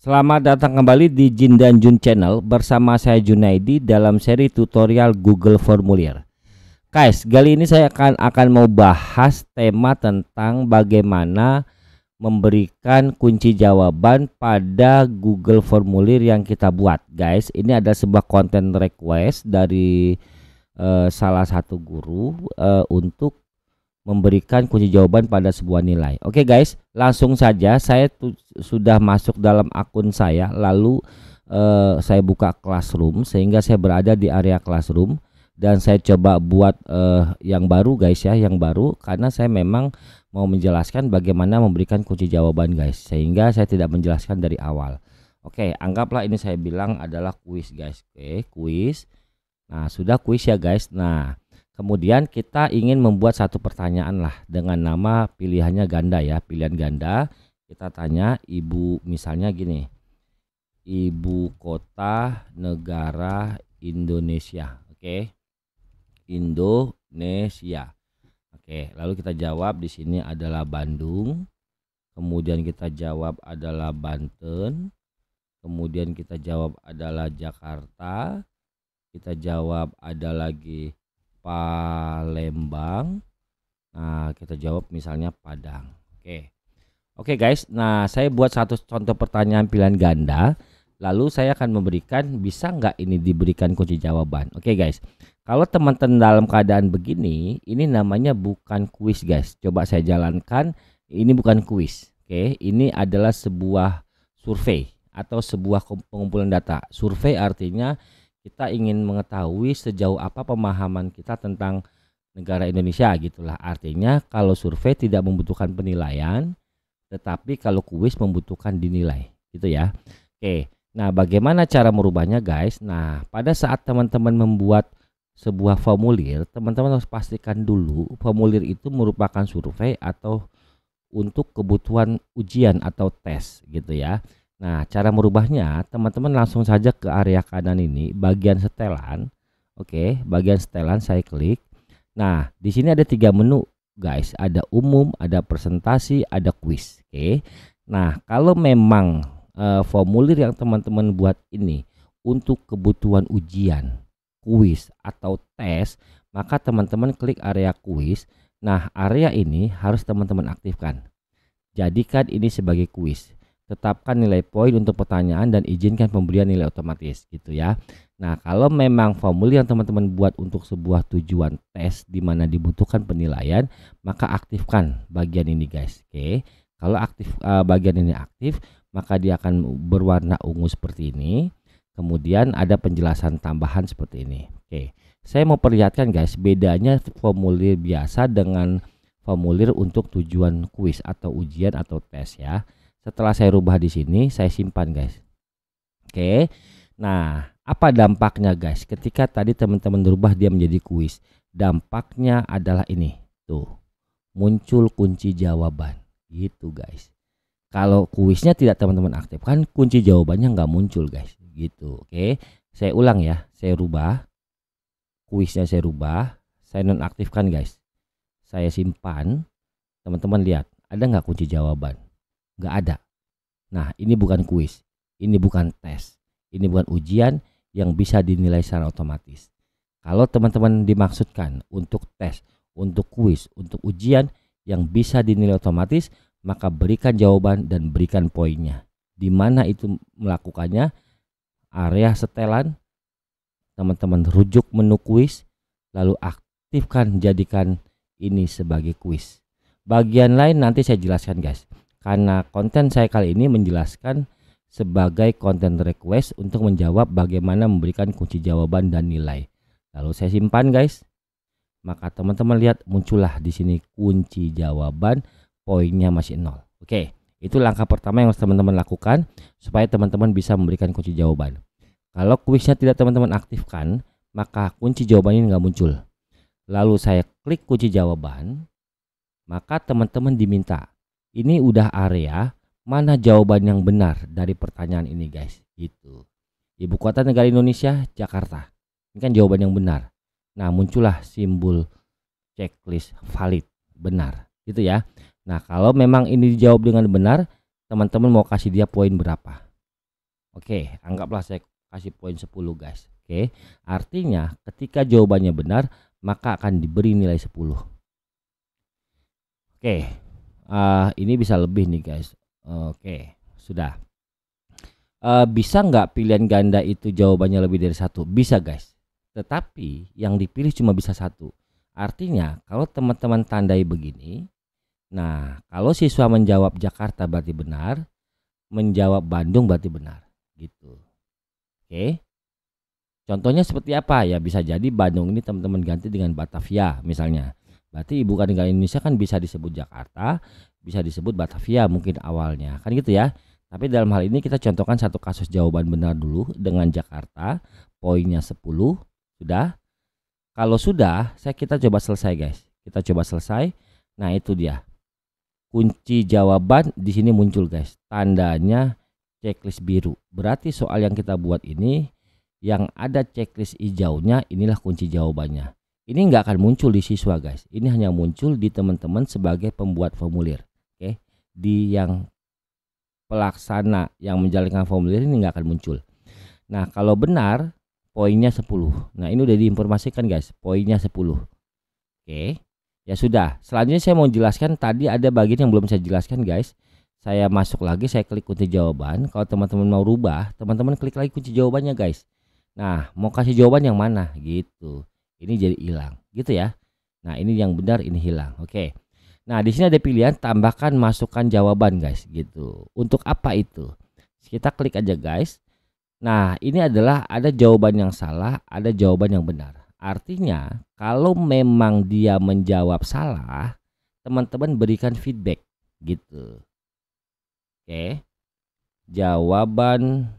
Selamat datang kembali di Jin dan Jun Channel bersama saya Junaidi dalam seri tutorial Google Formulir. Guys, kali ini saya akan mau bahas tema tentang bagaimana memberikan kunci jawaban pada Google Formulir yang kita buat. Guys, ini ada sebuah konten request dari salah satu guru untuk memberikan kunci jawaban pada sebuah nilai. Oke guys, langsung saja saya sudah masuk dalam akun saya, lalu saya buka Classroom sehingga saya berada di area Classroom dan saya coba buat yang baru guys ya, yang baru karena saya memang mau menjelaskan bagaimana memberikan kunci jawaban guys, sehingga saya tidak menjelaskan dari awal. Oke, anggaplah ini saya bilang adalah kuis guys. Oke, kuis. Nah, sudah kuis ya guys. Nah, kemudian kita ingin membuat satu pertanyaan lah dengan nama pilihannya ganda ya, pilihan ganda. Kita tanya ibu, misalnya gini, ibu kota negara Indonesia. Oke, Indonesia. Oke, lalu kita jawab di sini adalah Bandung. Kemudian kita jawab adalah Banten. Kemudian kita jawab adalah Jakarta. Kita jawab ada lagi Palembang. Nah, kita jawab misalnya Padang. Oke guys, nah saya buat satu contoh pertanyaan pilihan ganda, lalu saya akan memberikan, bisa nggak ini diberikan kunci jawaban. Oke guys, kalau teman-teman dalam keadaan begini, ini namanya bukan kuis guys. Coba saya jalankan, ini bukan kuis. Oke, ini adalah sebuah survei atau sebuah pengumpulan data. Survei artinya kita ingin mengetahui sejauh apa pemahaman kita tentang negara Indonesia gitulah. Artinya kalau survei tidak membutuhkan penilaian, tetapi kalau kuis membutuhkan dinilai gitu ya. Oke, nah bagaimana cara merubahnya guys? Nah, pada saat teman-teman membuat sebuah formulir, teman-teman harus pastikan dulu formulir itu merupakan survei atau untuk kebutuhan ujian atau tes gitu ya. Nah, cara merubahnya, teman-teman langsung saja ke area kanan ini, bagian setelan. Oke, bagian setelan saya klik. Nah, di sini ada 3 menu, guys. Ada umum, ada presentasi, ada kuis. Oke. Nah, kalau memang formulir yang teman-teman buat ini untuk kebutuhan ujian, kuis atau tes, maka teman-teman klik area kuis. Nah, area ini harus teman-teman aktifkan. Jadikan ini sebagai kuis. Tetapkan nilai poin untuk pertanyaan dan izinkan pemberian nilai otomatis gitu ya. Nah, kalau memang formulir yang teman-teman buat untuk sebuah tujuan tes di mana dibutuhkan penilaian, maka aktifkan bagian ini guys. Oke. Kalau aktif bagian ini aktif, maka dia akan berwarna ungu seperti ini. Kemudian ada penjelasan tambahan seperti ini. Oke. Saya mau perlihatkan guys bedanya formulir biasa dengan formulir untuk tujuan kuis atau ujian atau tes ya. Setelah saya rubah di sini, saya simpan guys. Oke. Nah, apa dampaknya guys? Ketika tadi teman-teman rubah dia menjadi kuis, dampaknya adalah ini. Tuh, muncul kunci jawaban. Gitu guys. Kalau kuisnya tidak teman-teman aktifkan, kunci jawabannya nggak muncul guys. Gitu. Oke. Saya ulang ya. Saya rubah. Kuisnya saya rubah. Saya nonaktifkan guys. Saya simpan. Teman-teman lihat, ada nggak kunci jawaban? Nggak ada. Nah, ini bukan kuis, ini bukan tes, ini bukan ujian yang bisa dinilai secara otomatis. Kalau teman-teman dimaksudkan untuk tes, untuk kuis, untuk ujian yang bisa dinilai otomatis, maka berikan jawaban dan berikan poinnya. Di mana itu melakukannya? Area setelan, teman-teman rujuk menu kuis, lalu aktifkan, jadikan ini sebagai kuis. Bagian lain nanti saya jelaskan guys. Karena konten saya kali ini menjelaskan sebagai konten request untuk menjawab bagaimana memberikan kunci jawaban dan nilai. Lalu saya simpan guys. Maka teman-teman lihat muncullah di sini kunci jawaban, poinnya masih 0. Oke, itu langkah pertama yang harus teman-teman lakukan supaya teman-teman bisa memberikan kunci jawaban. Kalau kuisnya tidak teman-teman aktifkan, maka kunci jawaban ini nggak muncul. Lalu saya klik kunci jawaban, maka teman-teman diminta, ini udah area mana jawaban yang benar dari pertanyaan ini guys. Gitu. Ibu kota negara Indonesia Jakarta. Ini kan jawaban yang benar. Nah, muncullah simbol checklist valid, benar. Gitu ya. Nah, kalau memang ini dijawab dengan benar, teman-teman mau kasih dia poin berapa? Oke, anggaplah saya kasih poin 10 guys. Oke, artinya ketika jawabannya benar maka akan diberi nilai 10. Oke, ini bisa lebih nih guys. Oke, sudah. Bisa nggak pilihan ganda itu jawabannya lebih dari satu? Bisa guys, tetapi yang dipilih cuma bisa satu. Artinya kalau teman-teman tandai begini, nah kalau siswa menjawab Jakarta berarti benar, menjawab Bandung berarti benar gitu. Oke, contohnya seperti apa ya? Bisa jadi Bandung ini teman-teman ganti dengan Batavia misalnya, berarti ibu kota negara Indonesia kan bisa disebut Jakarta, bisa disebut Batavia mungkin awalnya kan gitu ya. Tapi dalam hal ini kita contohkan satu kasus jawaban benar dulu dengan Jakarta, poinnya 10. Sudah? Kalau sudah, kita coba selesai guys. Kita coba selesai. Nah, itu dia. Kunci jawaban di sini muncul guys. Tandanya checklist biru. Berarti soal yang kita buat ini yang ada checklist hijaunya, inilah kunci jawabannya. Ini nggak akan muncul di siswa guys. Ini hanya muncul di teman-teman sebagai pembuat formulir. Oke. Di yang pelaksana yang menjalankan formulir ini nggak akan muncul. Nah, kalau benar poinnya 10. Nah, ini udah diinformasikan guys, poinnya 10. Oke. Ya sudah, selanjutnya saya mau jelaskan, tadi ada bagian yang belum saya jelaskan guys. Saya masuk lagi, saya klik kunci jawaban. Kalau teman-teman mau rubah, teman-teman klik lagi kunci jawabannya guys. Nah, mau kasih jawaban yang mana gitu. Ini jadi hilang, gitu ya. Nah, ini yang benar, ini hilang. Oke. Nah, di sini ada pilihan tambahkan masukkan jawaban guys gitu. Untuk apa itu? Kita klik aja guys. Nah, ini adalah ada jawaban yang salah, ada jawaban yang benar. Artinya, kalau memang dia menjawab salah, teman-teman berikan feedback gitu. Oke. Jawaban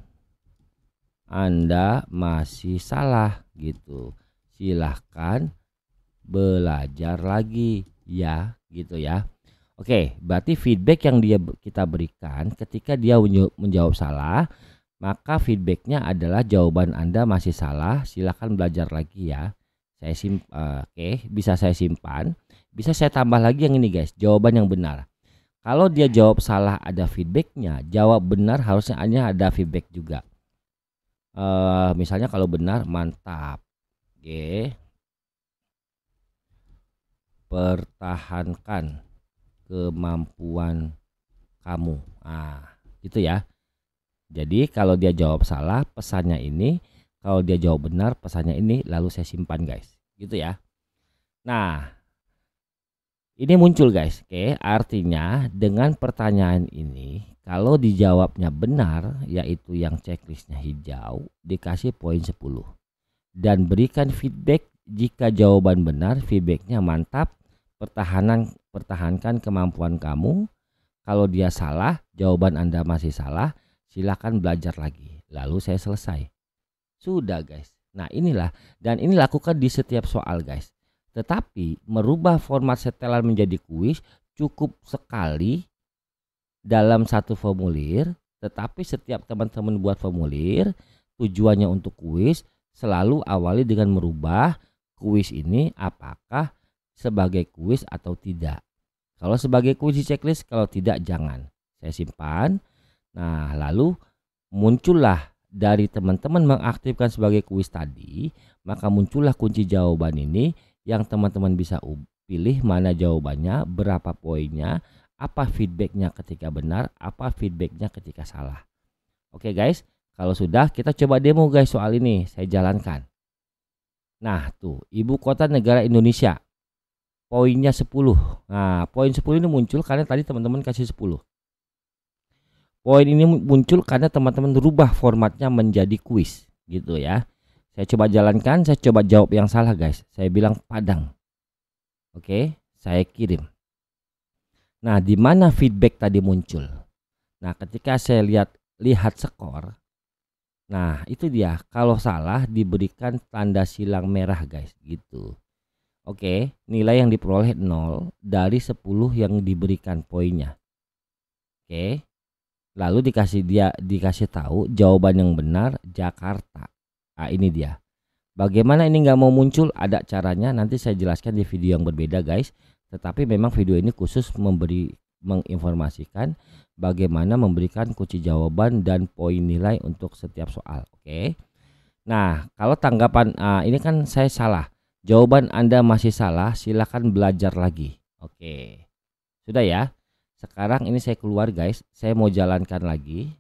Anda masih salah gitu. Silahkan belajar lagi ya gitu ya. Oke, berarti feedback yang kita berikan ketika dia menjawab salah, maka feedbacknya adalah jawaban Anda masih salah, silakan belajar lagi ya. Oke, bisa saya simpan, bisa saya tambah lagi yang ini guys, jawaban yang benar. Kalau dia jawab salah ada feedbacknya, jawab benar harusnya hanya ada feedback juga. Misalnya kalau benar mantap, oke. Pertahankan kemampuan kamu. Nah, gitu ya. Jadi kalau dia jawab salah, pesannya ini. Kalau dia jawab benar, pesannya ini. Lalu saya simpan guys. Gitu ya. Nah, ini muncul guys. Oke, artinya dengan pertanyaan ini, kalau dijawabnya benar, yaitu yang checklistnya hijau, dikasih poin 10. Dan berikan feedback jika jawaban benar, feedbacknya mantap. Pertahankan kemampuan kamu. Kalau dia salah, jawaban Anda masih salah, silakan belajar lagi. Lalu saya selesai. Sudah guys. Nah, inilah, dan ini lakukan di setiap soal guys. Tetapi merubah format setelan menjadi kuis cukup sekali dalam satu formulir. Tetapi setiap teman-teman buat formulir, tujuannya untuk kuis, selalu awali dengan merubah kuis ini apakah sebagai kuis atau tidak. Kalau sebagai kuis di checklist, kalau tidak jangan. Saya simpan. Nah, lalu muncullah dari teman-teman mengaktifkan sebagai kuis tadi, maka muncullah kunci jawaban ini yang teman-teman bisa pilih mana jawabannya, berapa poinnya, apa feedbacknya ketika benar, apa feedbacknya ketika salah. Oke guys, kalau sudah kita coba demo guys soal ini, saya jalankan. Nah tuh, ibu kota negara Indonesia. Poinnya 10. Nah, poin 10 ini muncul karena tadi teman-teman kasih 10. Poin ini muncul karena teman-teman rubah formatnya menjadi kuis gitu ya. Saya coba jalankan, saya coba jawab yang salah guys. Saya bilang Padang. Oke, saya kirim. Nah, di mana feedback tadi muncul? Nah, ketika saya lihat skor. Nah, itu dia. Kalau salah diberikan tanda silang merah guys gitu. Oke, nilai yang diperoleh 0 dari 10 yang diberikan poinnya. Oke. Lalu dikasih tahu jawaban yang benar Jakarta. Nah, ini dia. Bagaimana ini nggak mau muncul? Ada caranya, nanti saya jelaskan di video yang berbeda guys. Tetapi memang video ini khusus memberi menginformasikan bagaimana memberikan kunci jawaban dan poin nilai untuk setiap soal. Oke. Nah, kalau tanggapan ini kan saya salah. Jawaban Anda masih salah, silakan belajar lagi. Oke. Sudah ya. Sekarang ini saya keluar guys. Saya mau jalankan lagi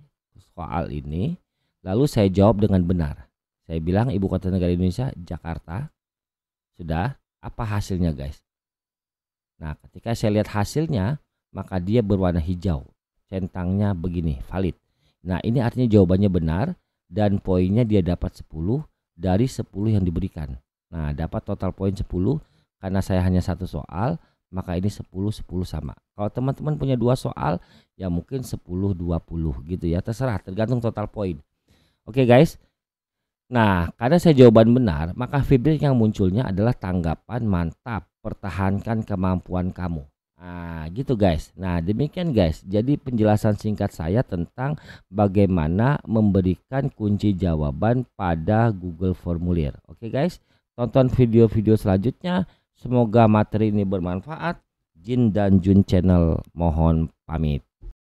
soal ini. Lalu saya jawab dengan benar. Saya bilang ibu kota negara Indonesia Jakarta. Sudah. Apa hasilnya guys? Nah, ketika saya lihat hasilnya, maka dia berwarna hijau. Centangnya begini, valid. Nah, ini artinya jawabannya benar dan poinnya dia dapat 10 dari 10 yang diberikan. Nah, dapat total poin 10 karena saya hanya satu soal, maka ini 10 sama. Kalau teman-teman punya 2 soal, ya mungkin 10 20 gitu ya, terserah, tergantung total poin. Oke guys. Nah, karena saya jawaban benar, maka feedback yang munculnya adalah tanggapan mantap, pertahankan kemampuan kamu. Nah, gitu guys. Nah, demikian guys. Jadi penjelasan singkat saya tentang bagaimana memberikan kunci jawaban pada Google Formulir. Oke guys, tonton video-video selanjutnya. Semoga materi ini bermanfaat. Jin dan Jun Channel mohon pamit.